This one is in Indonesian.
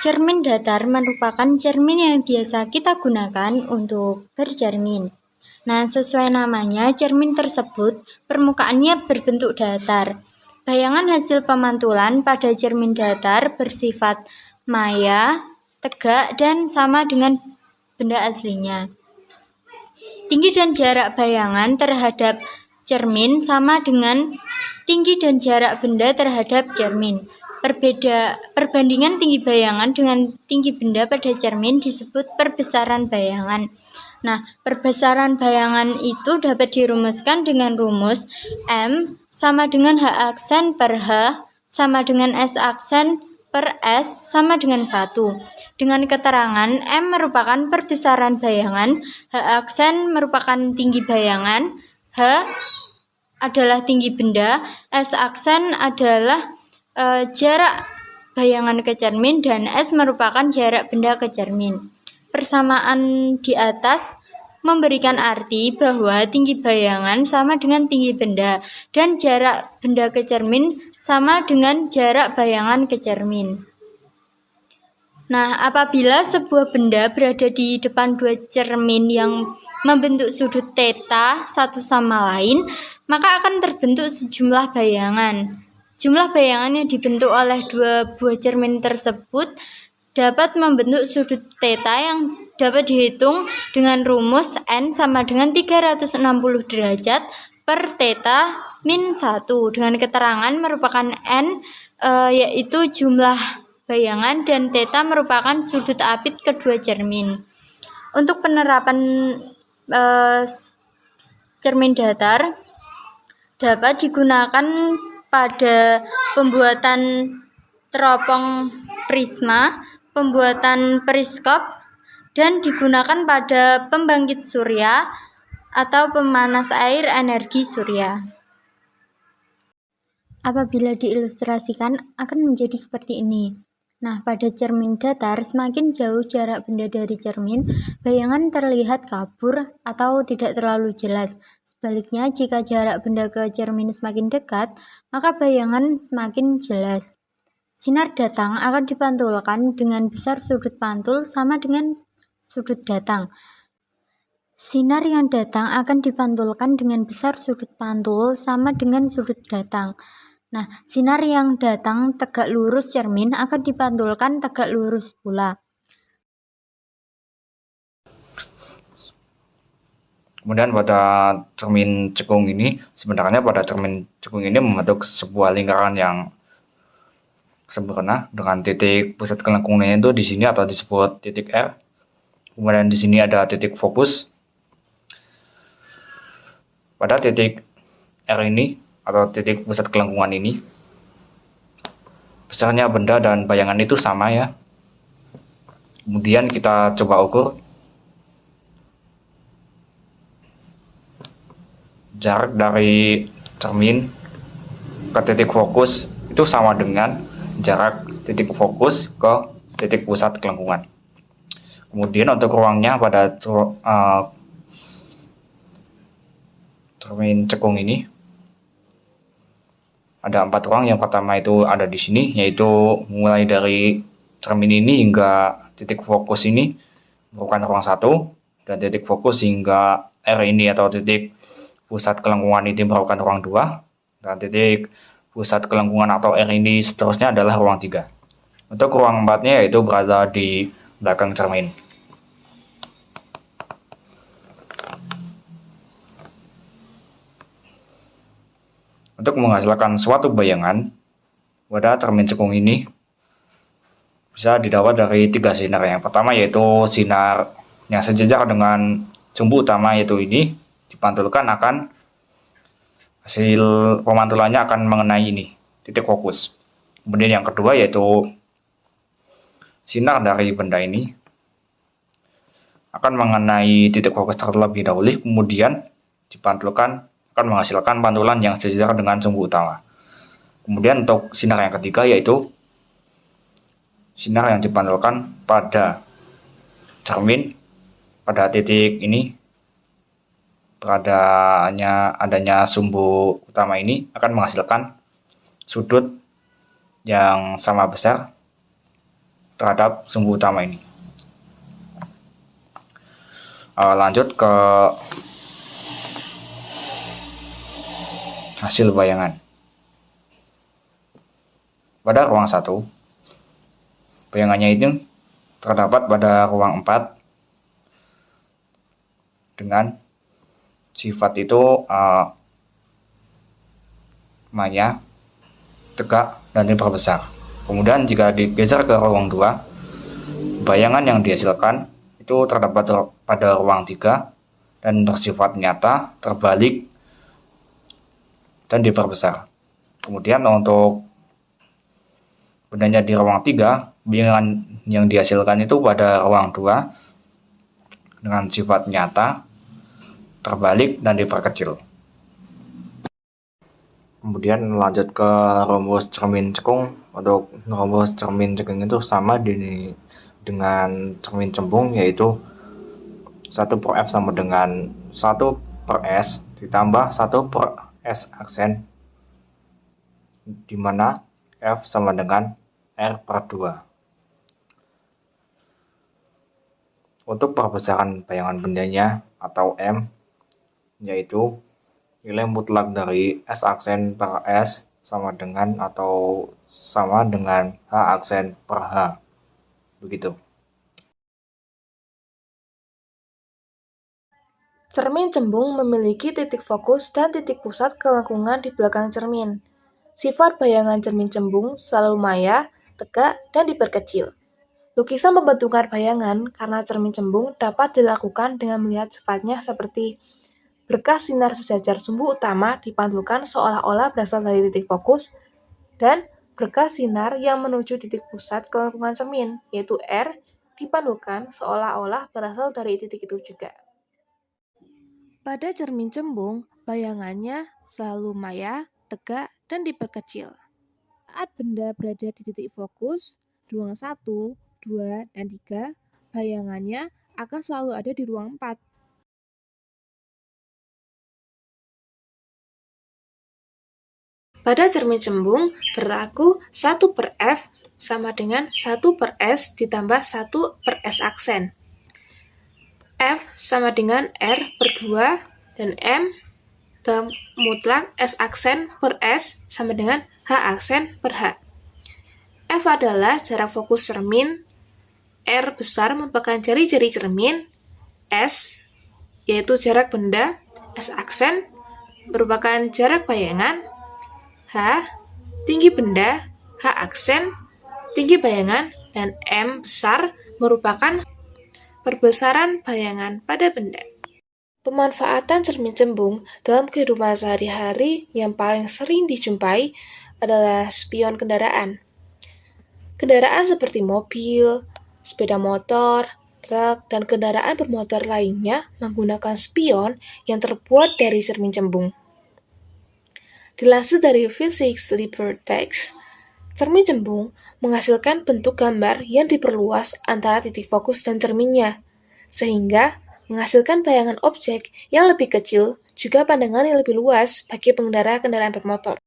Cermin datar merupakan cermin yang biasa kita gunakan untuk bercermin. Nah, sesuai namanya, cermin tersebut permukaannya berbentuk datar. Bayangan hasil pemantulan pada cermin datar bersifat maya, tegak, dan sama dengan benda aslinya. Tinggi dan jarak bayangan terhadap cermin sama dengan tinggi dan jarak benda terhadap cermin. Perbandingan tinggi bayangan dengan tinggi benda pada cermin disebut perbesaran bayangan. Nah, perbesaran bayangan itu dapat dirumuskan dengan rumus M sama dengan H aksen per H sama dengan S aksen per S sama dengan 1. Dengan keterangan M merupakan perbesaran bayangan, H aksen merupakan tinggi bayangan, H adalah tinggi benda, S aksen adalah jarak bayangan ke cermin, dan S merupakan jarak benda ke cermin. Persamaan di atas memberikan arti bahwa tinggi bayangan sama dengan tinggi benda dan jarak benda ke cermin sama dengan jarak bayangan ke cermin. Nah, apabila sebuah benda berada di depan dua cermin yang membentuk sudut theta satu sama lain, maka akan terbentuk sejumlah bayangan. Jumlah bayangan yang dibentuk oleh dua buah cermin tersebut dapat membentuk sudut theta yang dapat dihitung dengan rumus N sama dengan 360 derajat per theta min 1 dengan keterangan merupakan N yaitu jumlah bayangan dan theta merupakan sudut apit kedua cermin. Untuk penerapan cermin datar dapat digunakan pada pembuatan teropong prisma, pembuatan periskop, dan digunakan pada pembangkit surya atau pemanas air energi surya. Apabila diilustrasikan akan menjadi seperti ini. Nah, pada cermin datar, semakin jauh jarak benda dari cermin, bayangan terlihat kabur atau tidak terlalu jelas. Sebaliknya, jika jarak benda ke cermin semakin dekat, maka bayangan semakin jelas. Sinar datang akan dipantulkan dengan besar sudut pantul sama dengan sudut datang. Sinar yang datang akan dipantulkan dengan besar sudut pantul sama dengan sudut datang. Nah, sinar yang datang tegak lurus cermin akan dipantulkan tegak lurus pula. Kemudian pada cermin cekung ini, sebenarnya pada cermin cekung ini membentuk sebuah lingkaran yang sempurna dengan titik pusat kelengkungannya itu di sini atau disebut titik R. Kemudian di sini ada titik fokus. Pada titik R ini atau titik pusat kelengkungan ini, besarnya benda dan bayangan itu sama ya. Kemudian kita coba ukur jarak dari cermin ke titik fokus itu sama dengan jarak titik fokus ke titik pusat kelengkungan. Kemudian untuk ruangnya pada cermin cekung ini ada 4 ruang. Yang pertama itu ada di sini, yaitu mulai dari cermin ini hingga titik fokus ini merupakan ruang 1, dan titik fokus hingga R ini atau titik pusat kelengkungan ini merupakan ruang 2, dan titik pusat kelengkungan atau R ini seterusnya adalah ruang 3. Untuk ruang 4-nya yaitu berada di belakang cermin. Untuk menghasilkan suatu bayangan pada cermin cekung ini bisa didapat dari 3 sinar. Yang pertama yaitu sinar yang sejajar dengan sumbu utama, yaitu ini dipantulkan akan hasil pemantulannya akan mengenai ini titik fokus. Kemudian yang kedua yaitu sinar dari benda ini akan mengenai titik fokus terlebih dahulu, kemudian dipantulkan akan menghasilkan pantulan yang sejajar dengan sumbu utama. Kemudian untuk sinar yang ketiga yaitu sinar yang dipantulkan pada cermin pada titik ini, adanya sumbu utama ini akan menghasilkan sudut yang sama besar terhadap sumbu utama ini. Lanjut ke hasil bayangan. Pada ruang 1, bayangannya itu terdapat pada ruang 4 dengan sifat itu maya, tegak, dan diperbesar. Kemudian jika digeser ke ruang 2, bayangan yang dihasilkan itu terdapat pada ruang 3 dan bersifat nyata, terbalik, dan diperbesar. Kemudian untuk bendanya di ruang 3, bayangan yang dihasilkan itu pada ruang 2 dengan sifat nyata, terbalik, dan diperkecil. Kemudian lanjut ke rumus cermin cekung. Untuk rumus cermin cekung itu sama dengan cermin cembung, yaitu 1/F sama dengan 1/S ditambah 1/S aksen, di mana F sama dengan R/2. Untuk perbesaran bayangan bendanya atau M, yaitu nilai mutlak dari S aksen per S sama dengan H aksen per H. Begitu. Cermin cembung memiliki titik fokus dan titik pusat kelengkungan di belakang cermin. Sifat bayangan cermin cembung selalu maya, tegak, dan diperkecil. Lukisan pembentukan bayangan karena cermin cembung dapat dilakukan dengan melihat sifatnya seperti berkas sinar sejajar sumbu utama dipantulkan seolah-olah berasal dari titik fokus, dan berkas sinar yang menuju titik pusat kelengkungan cermin, yaitu R, dipantulkan seolah-olah berasal dari titik itu juga. Pada cermin cembung, bayangannya selalu maya, tegak, dan diperkecil. Saat benda berada di titik fokus, ruang 1, 2, dan 3, bayangannya akan selalu ada di ruang 4. Pada cermin cembung, berlaku 1/F sama dengan 1/S ditambah 1/S aksen. F sama dengan R/2 dan M dalam mutlak S aksen per S sama dengan H aksen per H. F adalah jarak fokus cermin, R besar merupakan jari-jari cermin, S yaitu jarak benda, S aksen merupakan jarak bayangan, H tinggi benda, H aksen tinggi bayangan, dan M besar merupakan perbesaran bayangan pada benda. Pemanfaatan cermin cembung dalam kehidupan sehari-hari yang paling sering dijumpai adalah spion kendaraan. Kendaraan seperti mobil, sepeda motor, truk, dan kendaraan bermotor lainnya menggunakan spion yang terbuat dari cermin cembung. Dilansir dari Physics Libre Text, cermin cembung menghasilkan bentuk gambar yang diperluas antara titik fokus dan cerminnya, sehingga menghasilkan bayangan objek yang lebih kecil, juga pandangan yang lebih luas bagi pengendara kendaraan bermotor.